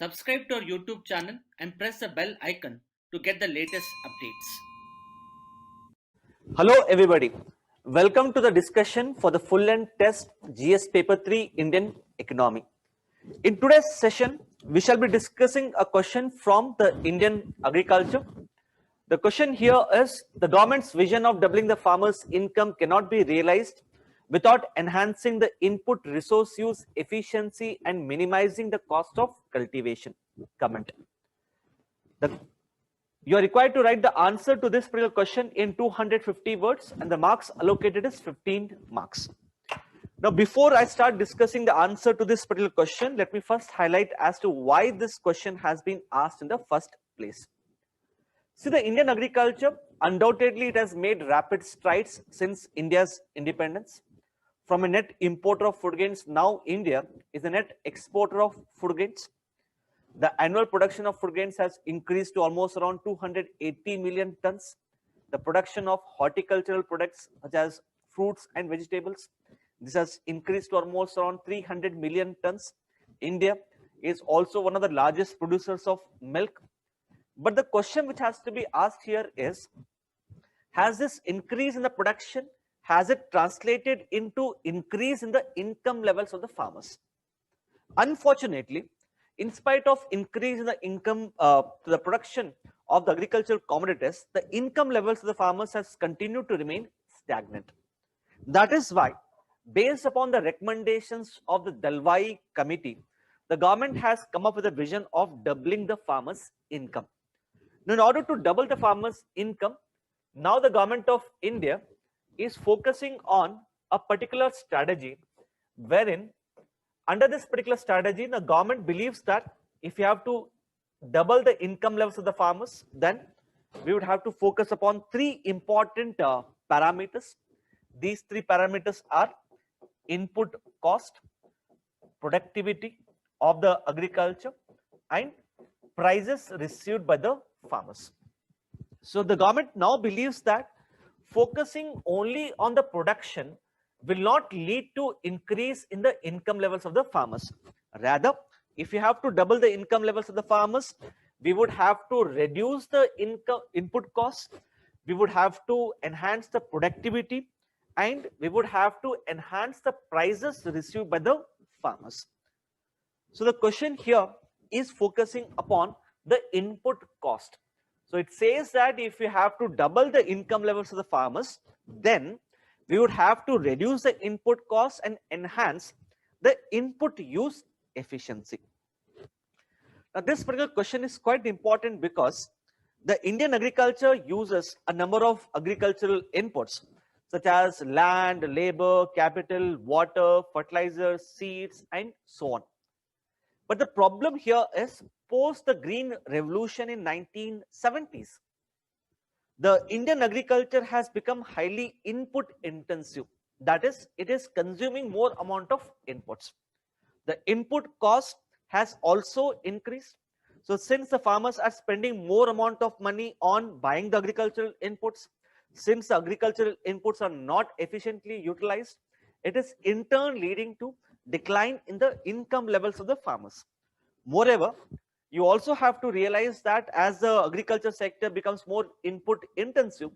Subscribe to our YouTube channel and press the bell icon to get the latest updates. Hello everybody, welcome to the discussion for the full length test GS paper 3 Indian economy. In today's session, we shall be discussing a question from the Indian agriculture. The question here is the government's vision of doubling the farmers' income cannot be realized without enhancing the input resource use efficiency and minimizing the cost of cultivation. Comment. You are required to write the answer to this particular question in 250 words and the marks allocated is 15 marks. Now, before I start discussing the answer to this particular question, let me first highlight as to why this question has been asked in the first place. See, the Indian agriculture, undoubtedly it has made rapid strides since India's independence. From a net importer of food grains, now India is a net exporter of food grains. The annual production of food grains has increased to almost around 280 million tons. The production of horticultural products such as fruits and vegetables, this has increased to almost around 300 million tons. India is also one of the largest producers of milk. But the question which has to be asked here is, has this increase in the production, has it translated into increase in the income levels of the farmers? Unfortunately, in spite of increase in the income to the production of the agricultural commodities, the income levels of the farmers has continued to remain stagnant. That is why, based upon the recommendations of the Dalwai committee, the government has come up with a vision of doubling the farmers' income. Now, in order to double the farmers' income, now the government of India is focusing on a particular strategy wherein under this particular strategy, the government believes that if you have to double the income levels of the farmers, then we would have to focus upon three important parameters. These three parameters are input cost, productivity of the agriculture, and prices received by the farmers. So the government now believes that focusing only on the production will not lead to increase in the income levels of the farmers. Rather, if you have to double the income levels of the farmers, we would have to reduce the input costs, we would have to enhance the productivity, and we would have to enhance the prices received by the farmers. So the question here is focusing upon the input cost. So it says that if you have to double the income levels of the farmers, then we would have to reduce the input costs and enhance the input use efficiency. Now, this particular question is quite important because the Indian agriculture uses a number of agricultural inputs such as land, labor, capital, water, fertilizers, seeds, and so on. But the problem here is post the Green Revolution in 1970s. The Indian agriculture has become highly input intensive. That is, it is consuming more amount of inputs. The input cost has also increased. So since the farmers are spending more amount of money on buying the agricultural inputs, since the agricultural inputs are not efficiently utilized, it is in turn leading to decline in the income levels of the farmers. Moreover, you also have to realize that as the agriculture sector becomes more input intensive,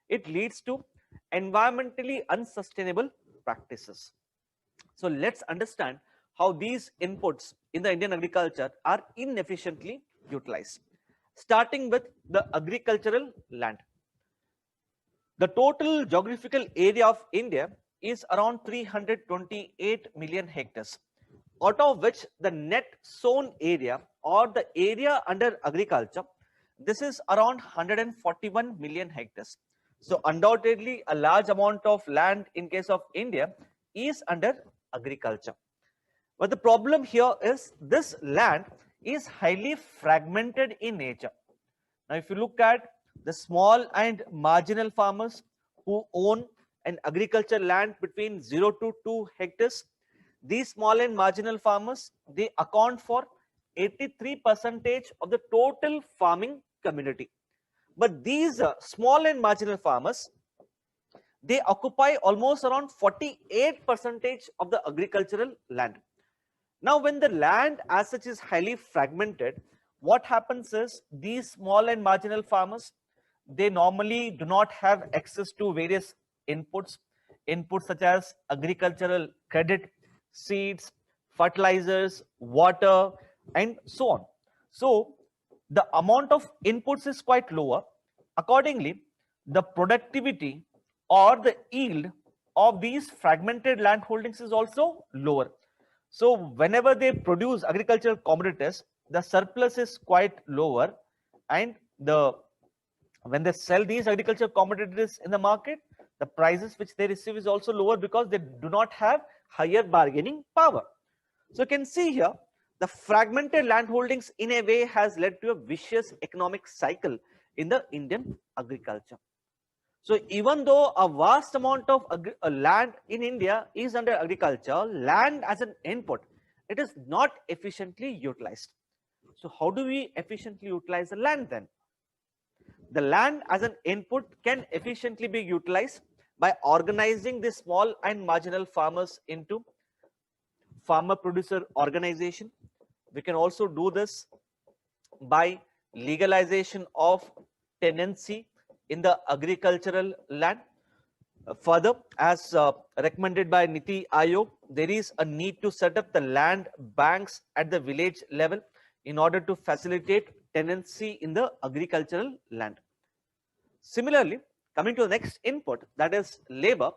it leads to environmentally unsustainable practices. So let's understand how these inputs in the Indian agriculture are inefficiently utilized. Starting with the agricultural land. The total geographical area of India is around 328 million hectares, out of which the net sown area or the area under agriculture, this is around 141 million hectares. So undoubtedly a large amount of land in case of India is under agriculture. But the problem here is this land is highly fragmented in nature. Now if you look at the small and marginal farmers who own an agriculture land between 0 to 2 hectares, these small and marginal farmers, they account for 83% of the total farming community. But these small and marginal farmers, they occupy almost around 48% of the agricultural land. Now, when the land as such is highly fragmented, what happens is these small and marginal farmers, they normally do not have access to various inputs, such as agricultural credit, seeds, fertilizers, water, and so on. So the amount of inputs is quite lower. Accordingly, the productivity or the yield of these fragmented land holdings is also lower. So whenever they produce agricultural commodities, the surplus is quite lower, and when they sell these agricultural commodities in the market, the prices which they receive is also lower because they do not have higher bargaining power. So you can see here, the fragmented land holdings in a way has led to a vicious economic cycle in the Indian agriculture. So even though a vast amount of land in India is under agriculture, land as an input, it is not efficiently utilized. So how do we efficiently utilize the land then? The land as an input can efficiently be utilized by organizing the small and marginal farmers into farmer producer organization. We can also do this by legalization of tenancy in the agricultural land. Further, as recommended by Niti Aayog, there is a need to set up the land banks at the village level in order to facilitate tenancy in the agricultural land. Similarly, coming to the next input, that is labor,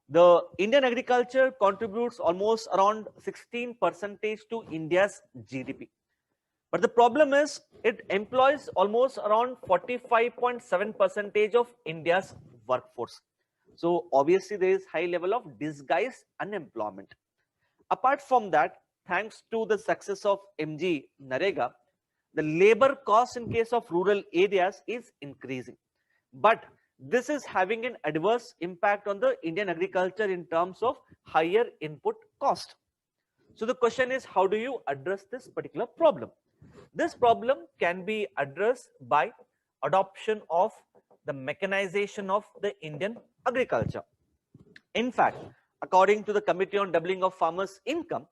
the Indian agriculture contributes almost around 16% to India's GDP. But the problem is it employs almost around 45.7% of India's workforce. So obviously there is high level of disguised unemployment. Apart from that, thanks to the success of MG Narega, the labor cost in case of rural areas is increasing. But this is having an adverse impact on the Indian agriculture in terms of higher input cost. So the question is, how do you address this particular problem? This problem can be addressed by adoption of the mechanization of the Indian agriculture. In fact, according to the Committee on Doubling of Farmers' Income,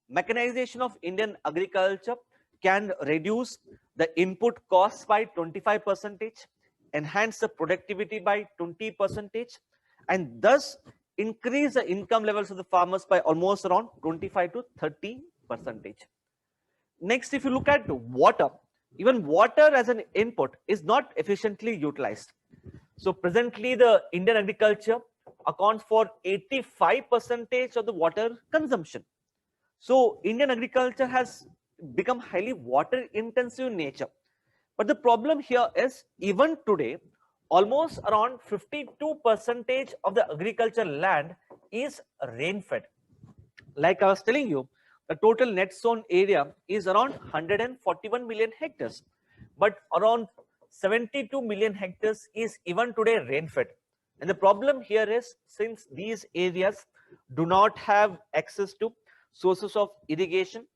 mechanization of Indian agriculture can reduce the input costs by 25%, enhance the productivity by 20%, and thus increase the income levels of the farmers by almost around 25 to 30%. Next, if you look at water, even water as an input is not efficiently utilized. So presently the Indian agriculture accounts for 85% of the water consumption. So Indian agriculture has become highly water intensive in nature. But the problem here is, even today, almost around 52% of the agricultural land is rain fed. Like I was telling you, the total net sown area is around 141 million hectares, but around 72 million hectares is even today rain fed. And the problem here is, since these areas do not have access to sources of irrigation,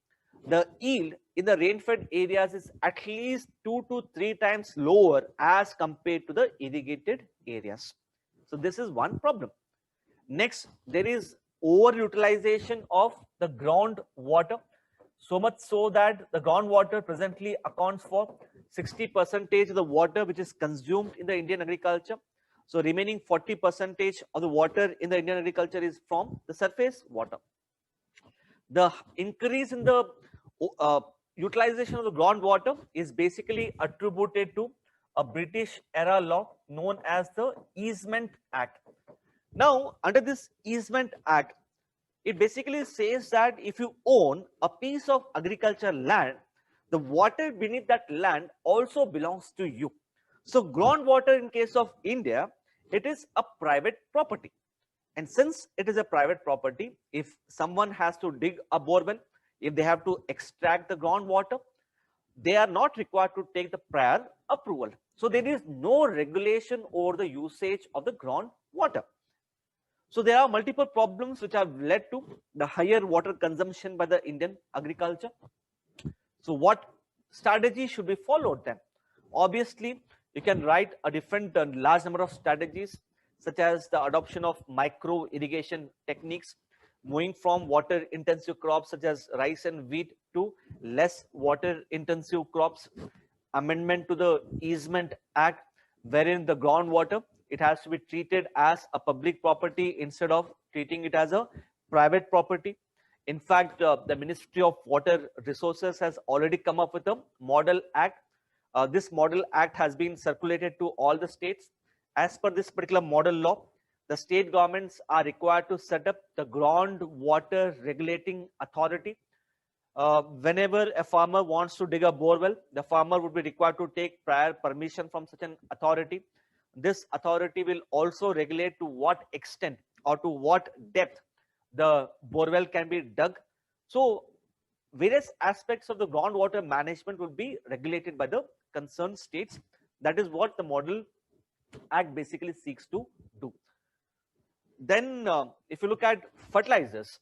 the yield in the rain fed areas is at least 2 to 3 times lower as compared to the irrigated areas. So this is one problem. Next, there is overutilization of the groundwater, so much so that the groundwater presently accounts for 60% of the water which is consumed in the Indian agriculture. So remaining 40% of the water in the Indian agriculture is from the surface water. The increase in the utilization of the groundwater is basically attributed to a British era law known as the Easement Act. Now, under this Easement Act, it basically says that if you own a piece of agricultural land, the water beneath that land also belongs to you. So groundwater in case of India, it is a private property. And since it is a private property, if someone has to dig a borewell, if they have to extract the groundwater, they are not required to take the prior approval. So there is no regulation over the usage of the groundwater. So there are multiple problems which have led to the higher water consumption by the Indian agriculture. So what strategy should be followed then? Obviously, you can write a different large number of strategies, such as the adoption of micro irrigation techniques, moving from water intensive crops such as rice and wheat to less water intensive crops. Amendment to the Easement Act, wherein the groundwater, it has to be treated as a public property instead of treating it as a private property. In fact, the Ministry of Water Resources has already come up with a model act. This model act has been circulated to all the states. As per this particular model law, the state governments are required to set up the groundwater regulating authority. Whenever a farmer wants to dig a borewell, the farmer would be required to take prior permission from such an authority. This authority will also regulate to what extent or to what depth the borewell can be dug. So various aspects of the groundwater management will be regulated by the concerned states. That is what the Model Act basically seeks to do. Then if you look at fertilizers,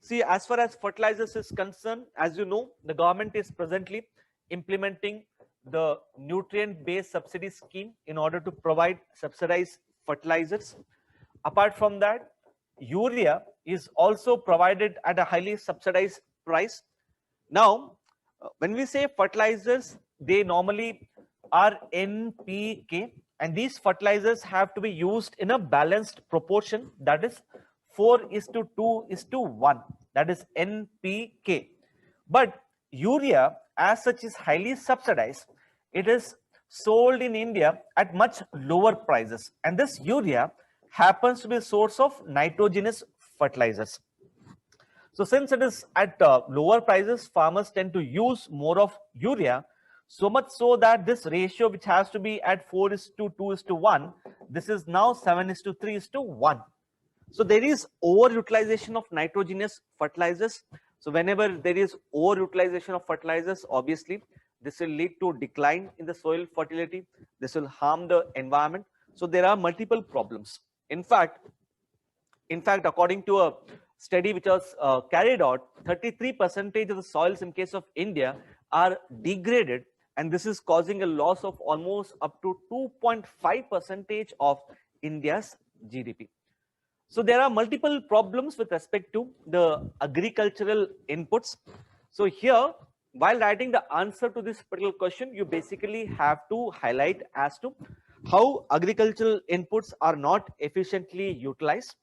see, as far as fertilizers is concerned, as you know, the government is presently implementing the nutrient based subsidy scheme in order to provide subsidized fertilizers. Apart from that, urea is also provided at a highly subsidized price. Now, when we say fertilizers, they normally are NPK, and these fertilizers have to be used in a balanced proportion, that is 4:2:1, that is NPK. But urea as such is highly subsidized. It is sold in India at much lower prices, and this urea happens to be a source of nitrogenous fertilizers. So since it is at lower prices, farmers tend to use more of urea, so much so that this ratio, which has to be at 4:2:1, this is now 7:3:1. So there is overutilization of nitrogenous fertilizers. So whenever there is overutilization of fertilizers, obviously this will lead to decline in the soil fertility. This will harm the environment. So there are multiple problems. In fact, according to a study which was carried out, 33% of the soils in case of India are degraded, and this is causing a loss of almost up to 2.5% of India's GDP. So there are multiple problems with respect to the agricultural inputs. So here, while writing the answer to this particular question, you basically have to highlight as to how agricultural inputs are not efficiently utilized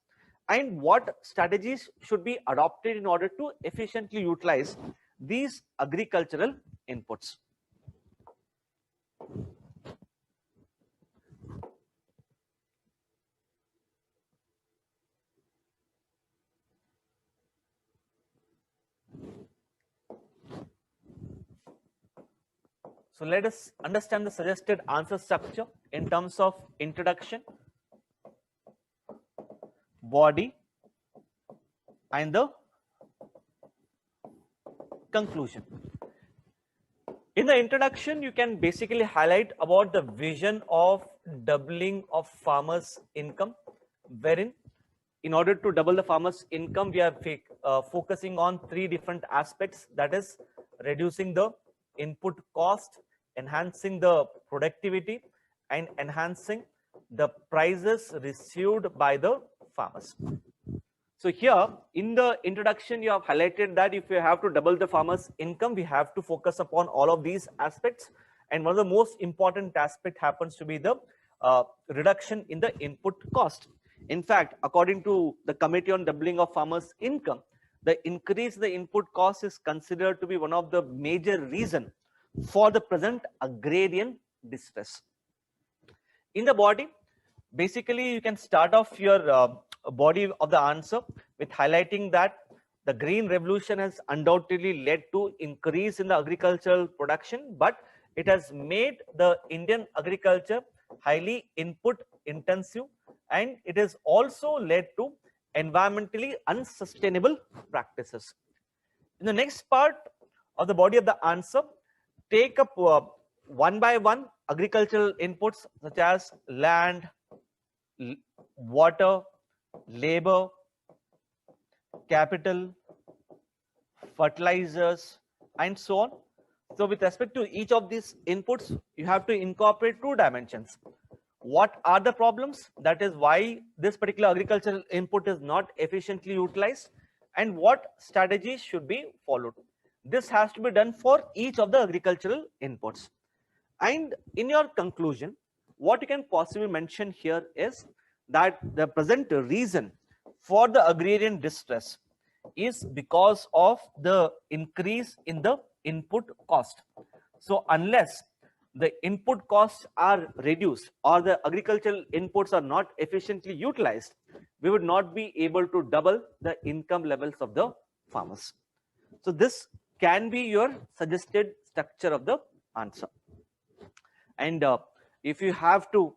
and what strategies should be adopted in order to efficiently utilize these agricultural inputs. So let us understand the suggested answer structure in terms of introduction, body, and the conclusion. In the introduction, you can basically highlight about the vision of doubling of farmers' income, wherein in order to double the farmers' income, we are focusing on three different aspects, that is reducing the input cost, enhancing the productivity, and enhancing the prices received by the farmers. So here in the introduction, you have highlighted that if you have to double the farmers' income, we have to focus upon all of these aspects. And one of the most important aspect happens to be the reduction in the input cost. In fact, according to the Committee on Doubling of Farmers' Income, the increase in the input cost is considered to be one of the major reason for the present agrarian distress. In the body, basically you can start off your body of the answer with highlighting that the green revolution has undoubtedly led to increase in the agricultural production, but it has made the Indian agriculture highly input intensive, and it has also led to environmentally unsustainable practices. In the next part of the body of the answer, take up one by one agricultural inputs such as land, water, labor, capital, fertilizers, and so on. So with respect to each of these inputs, you have to incorporate two dimensions. What are the problems? That is why this particular agricultural input is not efficiently utilized. and what strategies should be followed. This has to be done for each of the agricultural inputs. And in your conclusion, what you can possibly mention here is that the present reason for the agrarian distress is because of the increase in the input cost. So unless the input costs are reduced or the agricultural inputs are not efficiently utilized, we would not be able to double the income levels of the farmers. So this can be your suggested structure of the answer. And if you have to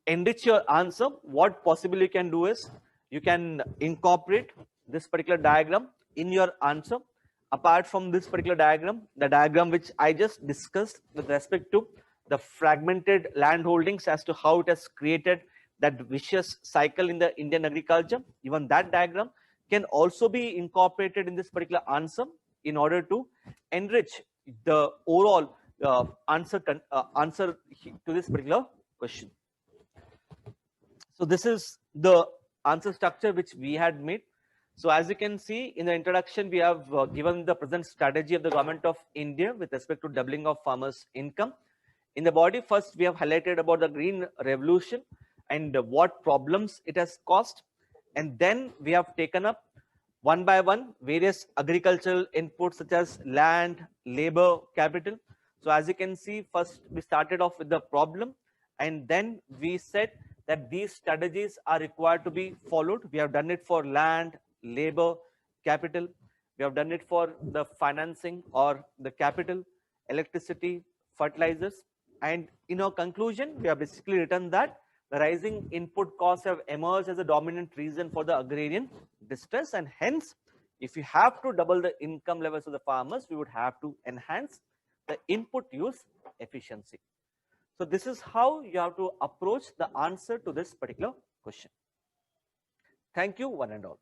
enrich your answer, what possibly you can do is you can incorporate this particular diagram in your answer. Apart from this particular diagram, the diagram which I just discussed with respect to the fragmented land holdings as to how it has created that vicious cycle in the Indian agriculture, even that diagram can also be incorporated in this particular answer in order to enrich the overall answer to this particular question. So this is the answer structure which we had made. So as you can see in the introduction, we have given the present strategy of the government of India with respect to doubling of farmers' income. In the body, first we have highlighted about the green revolution and what problems it has caused. And then we have taken up one by one various agricultural inputs such as land, labor, capital. So as you can see, first we started off with the problem, and then we said that these strategies are required to be followed. We have done it for land, labor, capital. We have done it for the financing or the capital, electricity, fertilizers. And in our conclusion, we have basically written that the rising input costs have emerged as a dominant reason for the agrarian distress, and hence, if you have to double the income levels of the farmers, we would have to enhance the input use efficiency. So this is how you have to approach the answer to this particular question. Thank you, one and all.